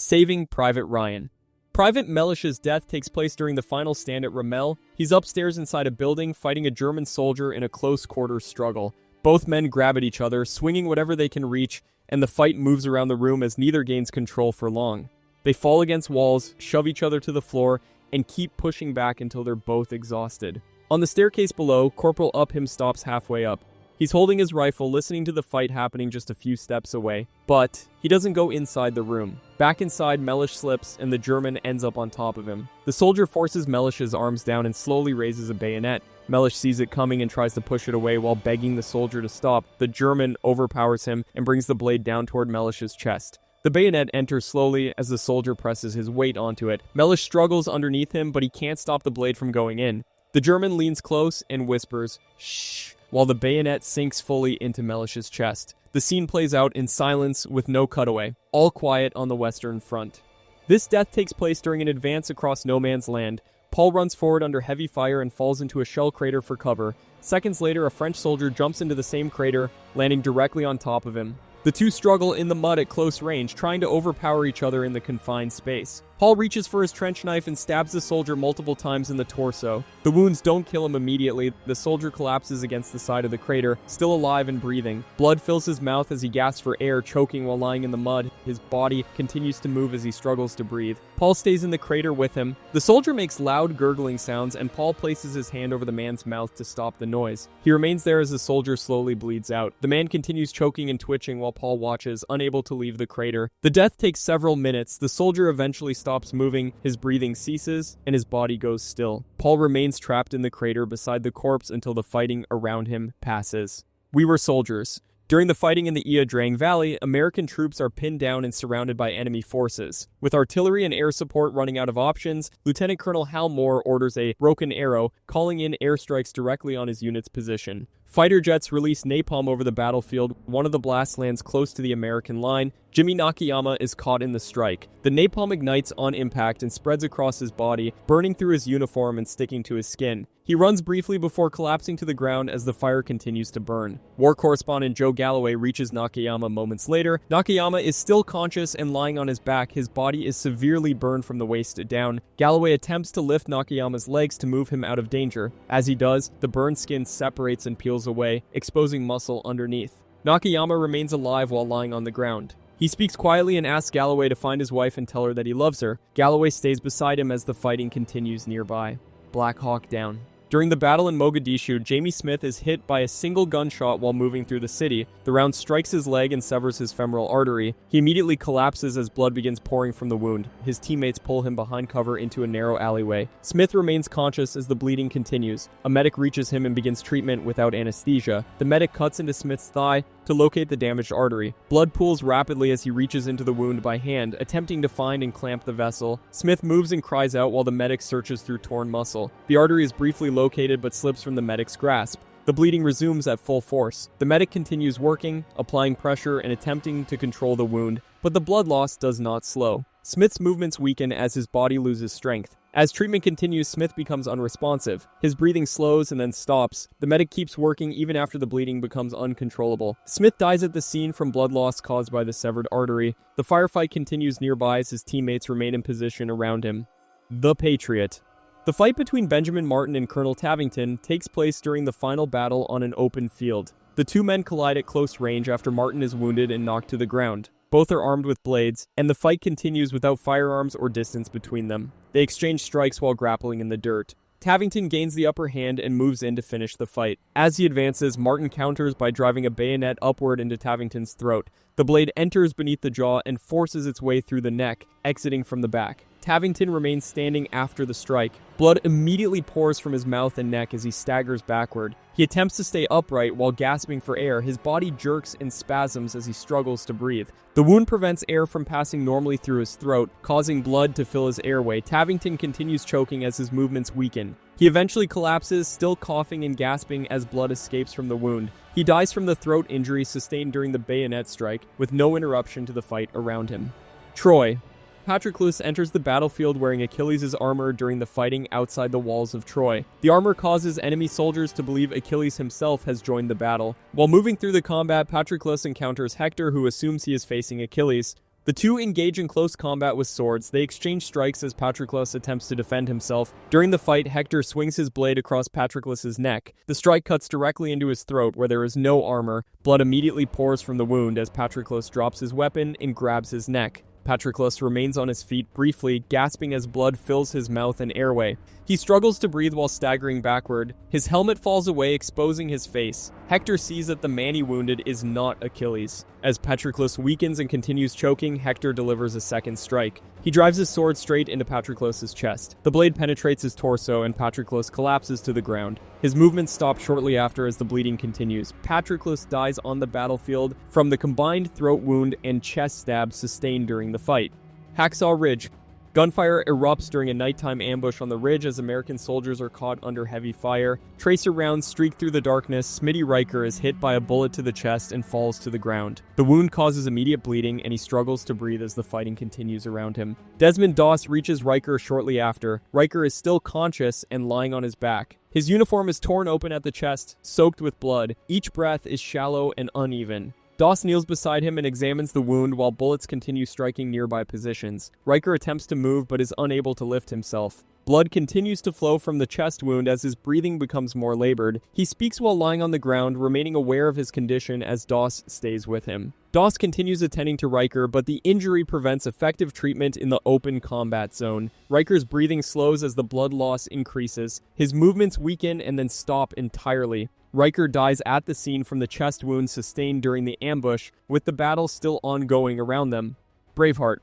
Saving Private Ryan. Private Melish's death takes place during the final stand at Ramel. He's upstairs inside a building fighting a German soldier in a close-quarters struggle. Both men grab at each other, swinging whatever they can reach, and the fight moves around the room as neither gains control for long. They fall against walls, shove each other to the floor, and keep pushing back until they're both exhausted. On the staircase below, Corporal Upham stops halfway up. He's holding his rifle, listening to the fight happening just a few steps away, but he doesn't go inside the room. Back inside, Melish slips, and the German ends up on top of him. The soldier forces Melish's arms down and slowly raises a bayonet. Melish sees it coming and tries to push it away while begging the soldier to stop. The German overpowers him and brings the blade down toward Melish's chest. The bayonet enters slowly as the soldier presses his weight onto it. Melish struggles underneath him, but he can't stop the blade from going in. The German leans close and whispers, "Shh," while the bayonet sinks fully into Melish's chest. The scene plays out in silence with no cutaway, all quiet on the Western Front. This death takes place during an advance across no man's land. Paul runs forward under heavy fire and falls into a shell crater for cover. Seconds later, a French soldier jumps into the same crater, landing directly on top of him. The two struggle in the mud at close range, trying to overpower each other in the confined space. Paul reaches for his trench knife and stabs the soldier multiple times in the torso. The wounds don't kill him immediately. The soldier collapses against the side of the crater, still alive and breathing. Blood fills his mouth as he gasps for air, choking while lying in the mud. His body continues to move as he struggles to breathe. Paul stays in the crater with him. The soldier makes loud gurgling sounds, and Paul places his hand over the man's mouth to stop the noise. He remains there as the soldier slowly bleeds out. The man continues choking and twitching while Paul watches, unable to leave the crater. The death takes several minutes. The soldier eventually stops moving, his breathing ceases, and his body goes still. Paul remains trapped in the crater beside the corpse until the fighting around him passes. We were soldiers. During the fighting in the Ia Drang Valley, American troops are pinned down and surrounded by enemy forces. With artillery and air support running out of options, Lieutenant Colonel Hal Moore orders a broken arrow, calling in airstrikes directly on his unit's position. Fighter jets release napalm over the battlefield. One of the blasts lands close to the American line. Jimmy Nakayama is caught in the strike. The napalm ignites on impact and spreads across his body, burning through his uniform and sticking to his skin. He runs briefly before collapsing to the ground as the fire continues to burn. War correspondent Joe Galloway reaches Nakayama moments later. Nakayama is still conscious and lying on his back. His body is severely burned from the waist down. Galloway attempts to lift Nakayama's legs to move him out of danger. As he does, the burned skin separates and peels away, exposing muscle underneath. Nakayama remains alive while lying on the ground. He speaks quietly and asks Galloway to find his wife and tell her that he loves her. Galloway stays beside him as the fighting continues nearby. Black Hawk Down. During the battle in Mogadishu, Jamie Smith is hit by a single gunshot while moving through the city. The round strikes his leg and severs his femoral artery. He immediately collapses as blood begins pouring from the wound. His teammates pull him behind cover into a narrow alleyway. Smith remains conscious as the bleeding continues. A medic reaches him and begins treatment without anesthesia. The medic cuts into Smith's thigh to locate the damaged artery. Blood pools rapidly as he reaches into the wound by hand, attempting to find and clamp the vessel. Smith moves and cries out while the medic searches through torn muscle. The artery is briefly located but slips from the medic's grasp. The bleeding resumes at full force. The medic continues working, applying pressure and attempting to control the wound, but the blood loss does not slow. Smith's movements weaken as his body loses strength. As treatment continues, Smith becomes unresponsive. His breathing slows and then stops. The medic keeps working even after the bleeding becomes uncontrollable. Smith dies at the scene from blood loss caused by the severed artery. The firefight continues nearby as his teammates remain in position around him. The Patriot. The fight between Benjamin Martin and Colonel Tavington takes place during the final battle on an open field. The two men collide at close range after Martin is wounded and knocked to the ground. Both are armed with blades, and the fight continues without firearms or distance between them. They exchange strikes while grappling in the dirt. Tavington gains the upper hand and moves in to finish the fight. As he advances, Martin counters by driving a bayonet upward into Tavington's throat. The blade enters beneath the jaw and forces its way through the neck, exiting from the back. Tavington remains standing after the strike. Blood immediately pours from his mouth and neck as he staggers backward. He attempts to stay upright while gasping for air. His body jerks in spasms as he struggles to breathe. The wound prevents air from passing normally through his throat, causing blood to fill his airway. Tavington continues choking as his movements weaken. He eventually collapses, still coughing and gasping as blood escapes from the wound. He dies from the throat injury sustained during the bayonet strike, with no interruption to the fight around him. Troy. Patroclus enters the battlefield wearing Achilles' armor during the fighting outside the walls of Troy. The armor causes enemy soldiers to believe Achilles himself has joined the battle. While moving through the combat, Patroclus encounters Hector, who assumes he is facing Achilles. The two engage in close combat with swords. They exchange strikes as Patroclus attempts to defend himself. During the fight, Hector swings his blade across Patroclus's neck. The strike cuts directly into his throat where there is no armor. Blood immediately pours from the wound as Patroclus drops his weapon and grabs his neck. Patroclus remains on his feet briefly, gasping as blood fills his mouth and airway. He struggles to breathe while staggering backward. His helmet falls away, exposing his face. Hector sees that the man he wounded is not Achilles. As Patroclus weakens and continues choking, Hector delivers a second strike. He drives his sword straight into Patroclus's chest. The blade penetrates his torso and Patroclus collapses to the ground. His movements stop shortly after as the bleeding continues. Patroclus dies on the battlefield from the combined throat wound and chest stab sustained during the fight. Hacksaw Ridge. Gunfire erupts during a nighttime ambush on the ridge as American soldiers are caught under heavy fire. Tracer rounds streak through the darkness. Smitty Riker is hit by a bullet to the chest and falls to the ground. The wound causes immediate bleeding and he struggles to breathe as the fighting continues around him. Desmond Doss reaches Riker shortly after. Riker is still conscious and lying on his back. His uniform is torn open at the chest, soaked with blood. Each breath is shallow and uneven. Doss kneels beside him and examines the wound while bullets continue striking nearby positions. Riker attempts to move but is unable to lift himself. Blood continues to flow from the chest wound as his breathing becomes more labored. He speaks while lying on the ground, remaining aware of his condition as Doss stays with him. Doss continues attending to Riker, but the injury prevents effective treatment in the open combat zone. Riker's breathing slows as the blood loss increases. His movements weaken and then stop entirely. Riker dies at the scene from the chest wound sustained during the ambush, with the battle still ongoing around them. Braveheart.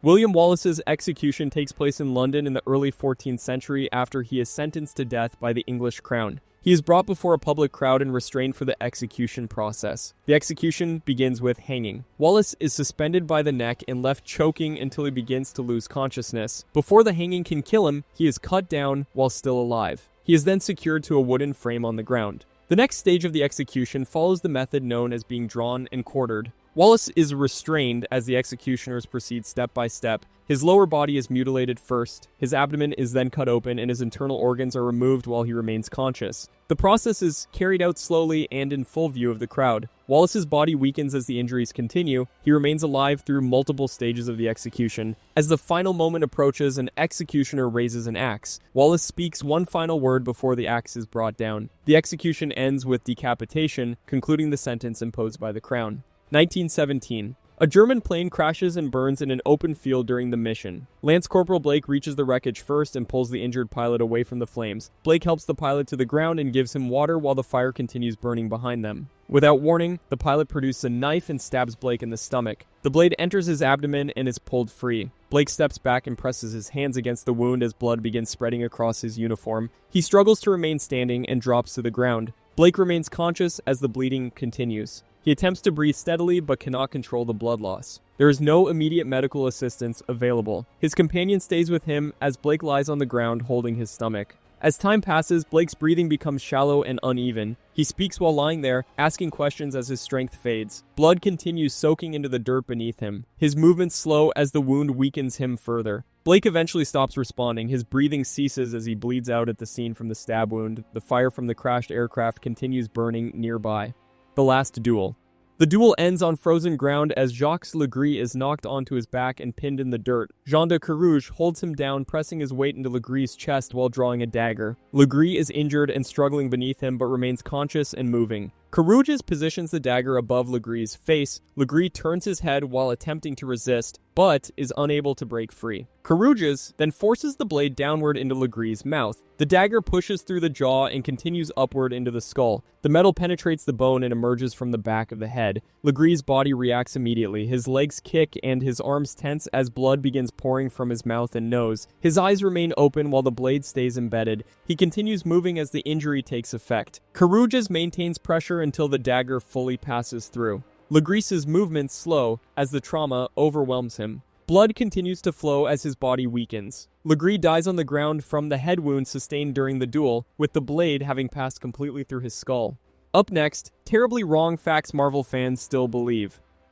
William Wallace's execution takes place in London in the early 14th century after he is sentenced to death by the English crown. He is brought before a public crowd and restrained for the execution process. The execution begins with hanging. Wallace is suspended by the neck and left choking until he begins to lose consciousness. Before the hanging can kill him, he is cut down while still alive. He is then secured to a wooden frame on the ground. The next stage of the execution follows the method known as being drawn and quartered. Wallace is restrained as the executioners proceed step by step. His lower body is mutilated first, his abdomen is then cut open, and his internal organs are removed while he remains conscious. The process is carried out slowly and in full view of the crowd. Wallace's body weakens as the injuries continue. He remains alive through multiple stages of the execution. As the final moment approaches, an executioner raises an axe. Wallace speaks one final word before the axe is brought down. The execution ends with decapitation, concluding the sentence imposed by the crown. 1917. A German plane crashes and burns in an open field during the mission. Lance Corporal Blake reaches the wreckage first and pulls the injured pilot away from the flames. Blake helps the pilot to the ground and gives him water while the fire continues burning behind them. Without warning, the pilot produces a knife and stabs Blake in the stomach. The blade enters his abdomen and is pulled free. Blake steps back and presses his hands against the wound as blood begins spreading across his uniform. He struggles to remain standing and drops to the ground. Blake remains conscious as the bleeding continues. He attempts to breathe steadily but cannot control the blood loss. There is no immediate medical assistance available. His companion stays with him as Blake lies on the ground holding his stomach. As time passes, Blake's breathing becomes shallow and uneven. He speaks while lying there, asking questions as his strength fades. Blood continues soaking into the dirt beneath him. His movements slow as the wound weakens him further. Blake eventually stops responding. His breathing ceases as he bleeds out at the scene from the stab wound. The fire from the crashed aircraft continues burning nearby. The Last Duel. The duel ends on frozen ground as Jacques Legris is knocked onto his back and pinned in the dirt. Jean de Carouge holds him down, pressing his weight into Legris' chest while drawing a dagger. Legris is injured and struggling beneath him but remains conscious and moving. Carouge positions the dagger above Legris' face. Legris turns his head while attempting to resist, but is unable to break free. Carouge then forces the blade downward into Legris' mouth. The dagger pushes through the jaw and continues upward into the skull. The metal penetrates the bone and emerges from the back of the head. Legris' body reacts immediately. His legs kick and his arms tense as blood begins pouring from his mouth and nose. His eyes remain open while the blade stays embedded. He continues moving as the injury takes effect. Carouge maintains pressure until the dagger fully passes through. Legris' movements slow as the trauma overwhelms him. Blood continues to flow as his body weakens. Legris dies on the ground from the head wound sustained during the duel, with the blade having passed completely through his skull. Up next, terribly wrong facts Marvel fans still believe.